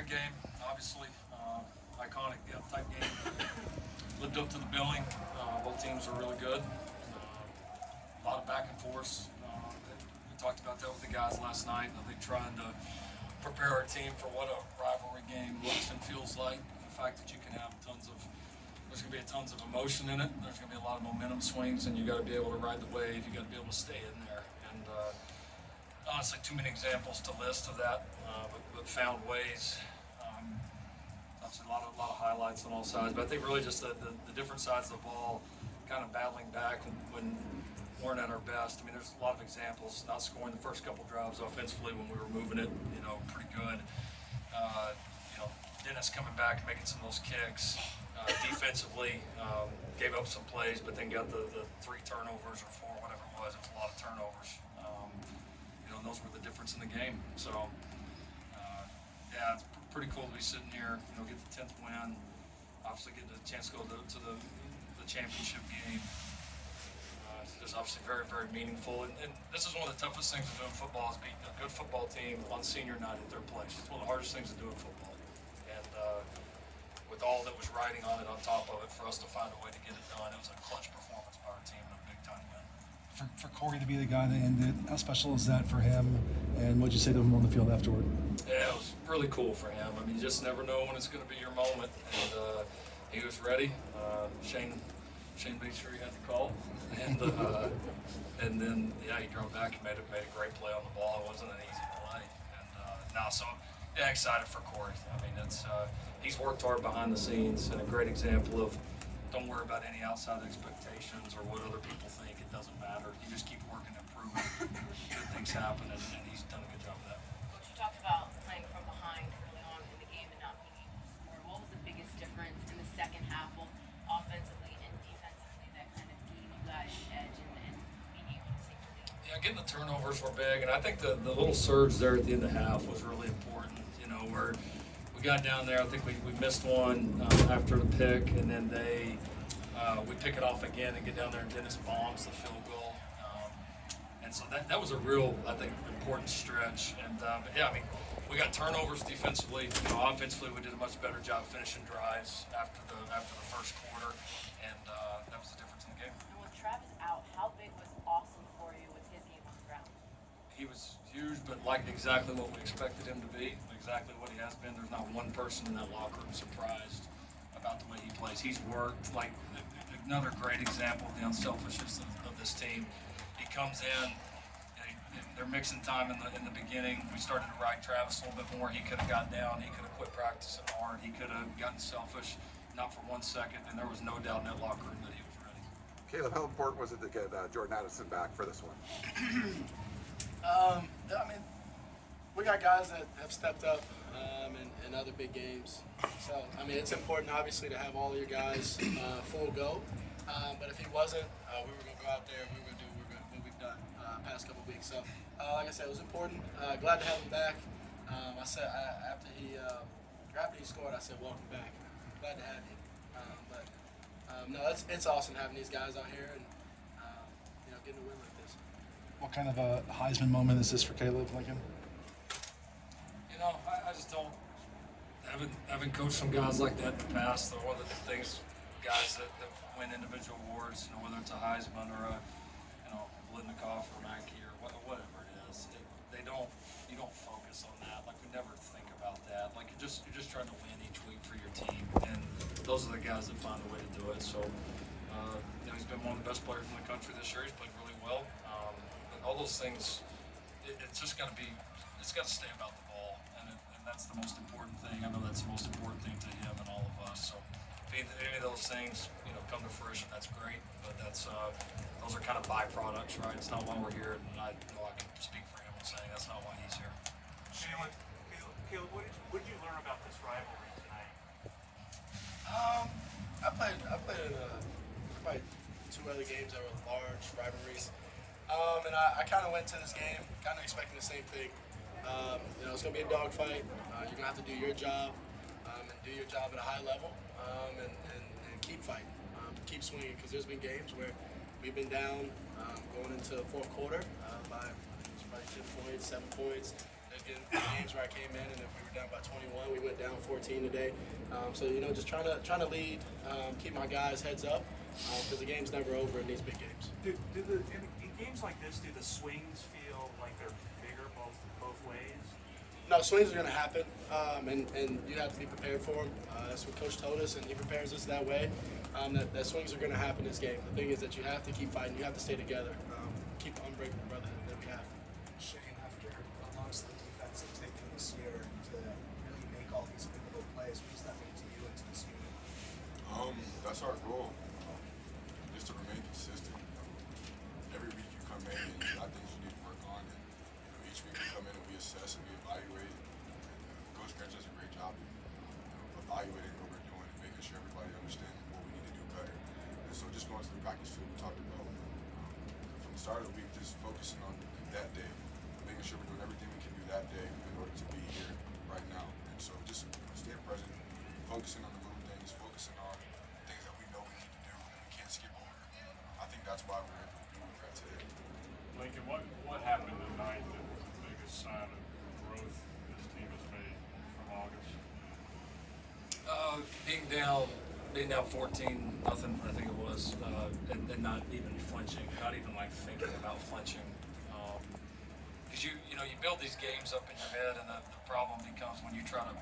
great game, obviously. Iconic type game. Lived up to the billing. Both teams are really good. A lot of back and forth. We talked about that with the guys last night. I think trying to prepare our team for what a rivalry game looks and feels like. The fact that you can have there's going to be tons of emotion in it. There's going to be a lot of momentum swings, and you got to be able to ride the wave. You got to be able to stay in there. And honestly, too many examples to list of that, but found ways. Obviously, a lot of highlights on all sides, but I think really just the different sides of the ball, kind of battling back when weren't at our best. I mean, there's a lot of examples. Not scoring the first couple drives offensively when we were moving it, pretty good. Dennis coming back and making some of those kicks. Defensively, gave up some plays, but then got the 3 turnovers or 4, whatever it was. It's a lot of turnovers. And those were the difference in the game. So, it's pretty cool to be sitting here, get the 10th win, obviously getting a chance to go to the championship game. It's just obviously very, very meaningful. And this is one of the toughest things to do in football is beat a good football team on senior night at their place. It's one of the hardest things to do in football. And with all that was riding on it on top of it, for us to find a way to get it done, it was a clutch performance by our team and a big-time win. For Corey to be the guy that ended, how special is that for him? And what'd you say to him on the field afterward? Yeah, it was really cool for him. I mean, you just never know when it's going to be your moment. And he was ready. Shane made sure he had the call. And then, he drove back and made a great play on the ball. It wasn't an easy play. And excited for Corey. I mean, he's worked hard behind the scenes, and a great example of don't worry about any outside expectations or what other people think. It doesn't matter. You just keep working and improving. Good things happen, and he's done a good job of that. Coach, you talked about playing from behind early on in the game and not being able to score. What was the biggest difference in the second half, both offensively and defensively, that kind of gave you guys the edge and being able to take the lead? Yeah, getting the turnovers were big, and I think the little surge there at the end of the half was really important. Where we got down there, I think we missed one after the pick, and then we pick it off again and get down there, and Dennis bombs the field goal. And so that was a real, I think, important stretch. And we got turnovers defensively. Offensively, we did a much better job finishing drives after the first quarter, and that was the difference in the game. And with Travis out, how big was Austin for you with his game on the ground? He was huge, but like exactly what we expected him to be, exactly what he has been. There's not one person in that locker room surprised about the way he plays. He's worked. Like another great example of the unselfishness of this team. He comes in, they're mixing time in the beginning. We started to ride Travis a little bit more. He could have got down. He could have quit practicing hard. He could have gotten selfish, not for 1 second, and there was no doubt in that locker room that he was ready. Caleb, how important was it to get Jordan Addison back for this one? We got guys that have stepped up in other big games. So, it's important, obviously, to have all your guys full go. But if he wasn't, we were going to go out there and we were going to do what we've done past couple weeks. So, like I said, it was important. Glad to have him back. I said after he scored, I said, welcome back. Glad to have you. It's awesome having these guys out here and getting a win like this. What kind of a Heisman moment is this for Caleb Lincoln? I just don't. Having coached some guys like that in the past, they're one of the things, guys that win individual awards, whether it's a Heisman or a, Blitnikoff or Mackey or whatever it is, you don't focus on that. Like, we never think about that. Like, you're just trying to win each week for your team, and those are the guys that find a way to do it. So, he's been one of the best players in the country this year. He's played really well. But all those things, it's just got to be. It's got to stay about the ball, and that's the most important thing. I know that's the most important thing to him and all of us. So if any of those things, come to fruition, that's great. But those are kind of byproducts, right? It's not why we're here, and I know I can speak for him in saying that's not why he's here. Caleb, what did you learn about this rivalry tonight? I played probably 2 other games that were large rivalries. And I kind of went to this game kind of expecting the same thing. It's going to be a dogfight. You're going to have to do your job and do your job at a high level and keep fighting, keep swinging, because there's been games where we've been down going into the fourth quarter by probably 10 points, 7 points. There's games where I came in and if we were down by 21, we went down 14 today. So just trying to lead, keep my guys' heads up because the game's never over in these big games. In games like this, do the swings feel like they're bigger both ways? No, swings are going to happen, and you have to be prepared for them. That's what Coach told us, and he prepares us that way. That swings are going to happen in this game. The thing is that you have to keep fighting. You have to stay together. Keep the unbreakable brotherhood that we have. Shane, after amongst the defensive taking this year to really make all these pivotal plays, what does that mean to you and to this unit? That's our goal, just to remain consistent. Every week you come in and you got things you need to work on, and each week we come in and we assess and we evaluate. And Coach Grinch does a great job of evaluating what we're doing and making sure everybody understands what we need to do better. And so just going to the practice field, we talked about from the start of the week, just focusing on that day, making sure we're doing everything we can do that day in order to be here right now. And so just staying present, focusing on the little things, focusing on things that we know we need to do and we can't skip over. I think that's why we're able to do what we're at today. Lincoln, what happened tonight that was the biggest sign of growth this team has made from August? Being down 14-0, I think it was, and not even flinching, not even like thinking about flinching. Because you build these games up in your head, and the problem becomes when you try to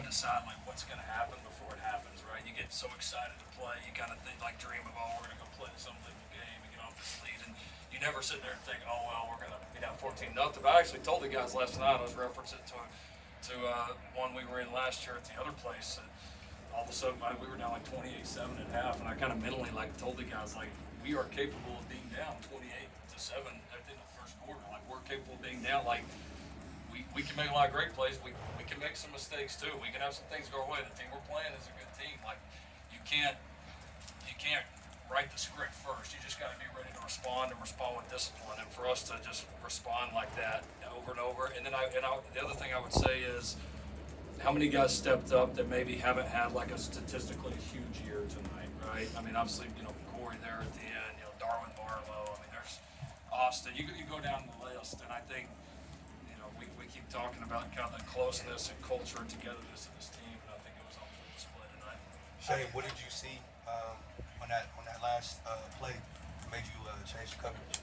decide like what's going to happen before it happens, right? You get so excited to play, you kind of think like dream of, oh, we're going to go play this unbelievable game and get off this lead, and you never sit there and think, oh well, we're going to be down 14-0. I actually told the guys last night, I was referencing to one we were in last year at the other place. And all of a sudden, we were down like 28-7 at half, and I kind of mentally like told the guys like we are capable of being down 28-7 at the end of the first quarter. Like we're capable of being down. Like we can make a lot of great plays. We can make some mistakes too. We can have some things go our way. The team we're playing is a good team. Like you can't write the script first. You just got to be ready to respond and respond with discipline. And for us to just respond like that over and over, and then the other thing I would say is, how many guys stepped up that maybe haven't had like a statistically huge year tonight, right? I mean, obviously, Corey there at the end, Darwin Barlow. I mean, there's Austin. You go down the list, and I think, we keep talking about kind of the closeness and culture and togetherness of this team, and I think it was on full display tonight. Shane, what did you see on that last play made you change the coverage?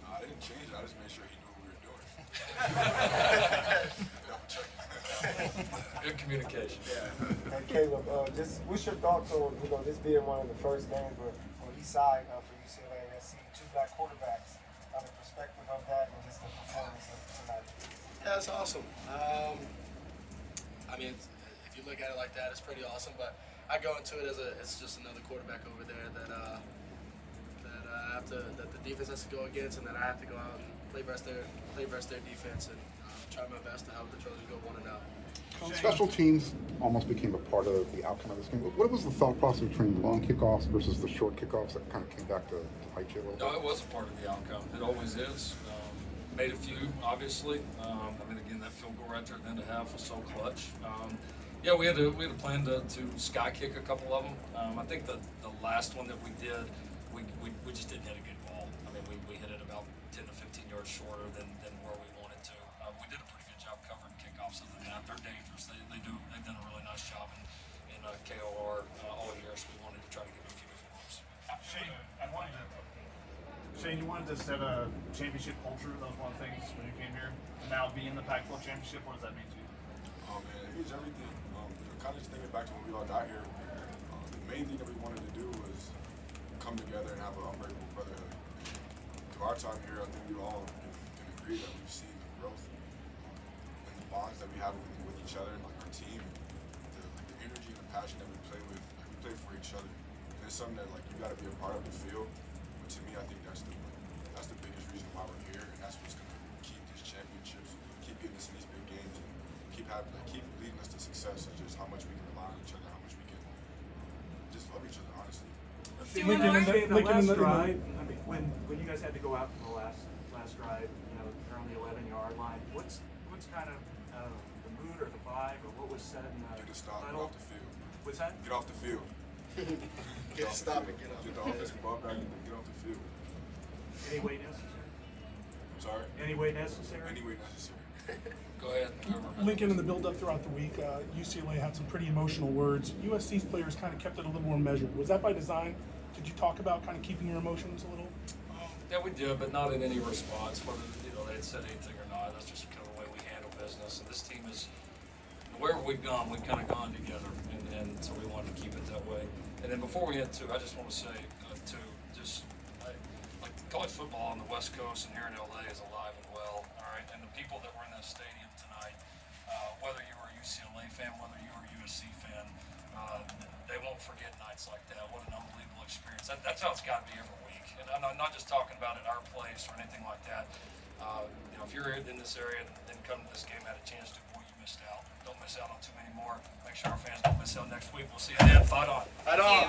I didn't change it. I just made sure he knew what we were doing. Double check. Good communication. And Caleb, just what's your thoughts on this being one of the first games on the east side for UCLA and seeing two black quarterbacks, the perspective of that and just the performance of tonight? Yeah, it's awesome. I mean, if you look at it like that, it's pretty awesome. But I go into it as it's just another quarterback over there that that the defense has to go against, and then I have to go out and play best their defense and try my best to help the Trojans go 1-0. Special teams almost became a part of the outcome of this game. What was the thought process between long kickoffs versus the short kickoffs that kind of came back to bite you a little bit? No, it was a part of the outcome. It always is. Made a few, obviously. Again, that field goal right there at the end of half was so clutch. We had a plan to sky kick a couple of them. I think the last one that we did, we just didn't hit a good ball. I mean, we hit it about 10 to 15 yards shorter than where we wanted to. We did a pretty good job covering kickoffs other than that. They're dangerous. They've done a really nice job in KOR all year, so we wanted to try to give them a few different looks. Shane, you wanted to set a championship culture. That was one of the things when you came here. Now being the Pac-12 championship, what does that mean to you? Oh man, it means everything. Kind of just thinking back to when we all got here, the main thing that we wanted to do was come together and have an unbreakable brotherhood. To our time here, I think we all can agree that we've seen the growth and the bonds that we have with each other and like our team, the energy and the passion that we play with. Like, we play for each other, and it's something that like you got to be a part of the field. But to me, I think that's the biggest reason why we're here, and that's what's going to keep these championships, keep getting us in these big games, and keep leading us to success. Is just how much we can rely on each other, how much we can just love each other, honestly. The last drive, I mean, when you guys had to go out for the last drive, you're on the 11-yard line. What's kind of the mood or the vibe, or what was said in the You just stop, get title? off the field. What's that? Get off the field. Get stop and get off Get the the offensive ball back and get off the field. Any way necessary? I'm sorry? Any way necessary? Any way necessary. Go ahead. whoever. Lincoln, in the build-up throughout the week, UCLA had some pretty emotional words. USC's players kind of kept it a little more measured. Was that by design? Did you talk about kind of keeping your emotions a little? Yeah, we did, but not in any response, whether they had said anything or not. That's just kind of the way we handle business. And this team is, wherever we've gone, we've kind of gone together, and so we wanted to keep it that way. And then before we get to, I just want to say like college football on the West Coast and here in LA is alive and well. All right, and the people that were in that stadium tonight, whether you were a UCLA fan, whether you were a USC fan, they won't forget nights like that. What an unbelievable experience. That's how it's got to be every week. And I'm not just talking about at our place or anything like that. If you're in this area and didn't come to this game, had a chance to, boy, you missed out. Don't miss out on too many more. Make sure our fans don't miss out next week. We'll see you then. Fight on. Fight on.